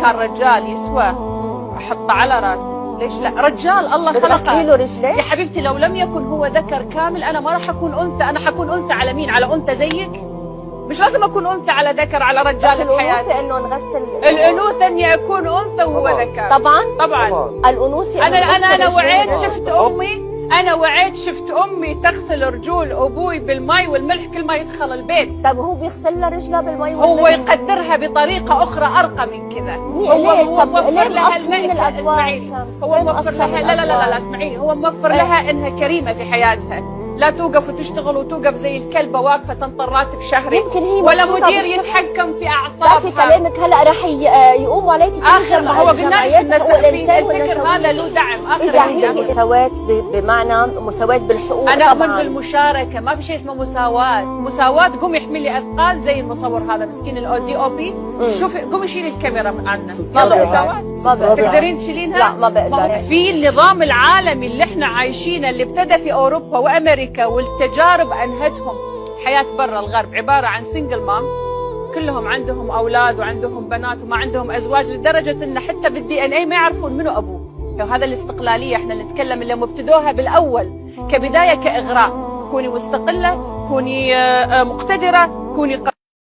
كان رجال يسوى احطه على راسي. ليش لا؟ رجال الله خلقه. له رجليه يا حبيبتي لو لم يكن هو ذكر كامل انا ما راح اكون انثى، انا حكون انثى على مين؟ على انثى زيك؟ مش لازم اكون انثى على ذكر على رجال بحياتي. انه نغسل الانوثه اني اكون انثى وهو ذكر. طبعا الانوثه انا وعيت شفت امي، انا وعيت شفت امي تغسل رجول ابوي بالمي والملح كل ما يدخل البيت. طب هو بيغسل لها رجلها بالمي والملح؟ هو يقدرها بطريقه اخرى ارقى من كذا. هو موفر لها هو موفر لها لا اسمعيني، هو موفر لها انها كريمه في حياتها، لا توقف وتشتغل وتوقف زي الكلبه واقفه تنطر راتب شهري، يمكن هي ولا مدير يتحكم في اعصابها. تعرفي كلامك هلا رح يقوموا عليكي اخر هو قلنا الفكر هذا له دعم. اذا هي مساواة بمعنى مساواة بالحقوق. انا اؤمن بالمشاركه، ما في شيء اسمه مساواة. قوم يحمل لي اثقال زي المصور هذا مسكين الاودي او بي، شوفي قوم شيلي الكاميرا عنا. يلا مساواة تقدرين تشيلينها؟ لا ما بقدر. في النظام العالمي اللي احنا عايشينه اللي ابتدى في اوروبا وامريكا والتجارب انهتهم. حياه برا الغرب عباره عن سنجل مام، كلهم عندهم اولاد وعندهم بنات وما عندهم ازواج، لدرجه ان حتى بالدي ان اي ما يعرفون منو ابوه. هذا الاستقلاليه احنا نتكلم اللي ابتدوها بالاول كبدايه كاغراء. كوني مستقله، كوني مقتدره، كوني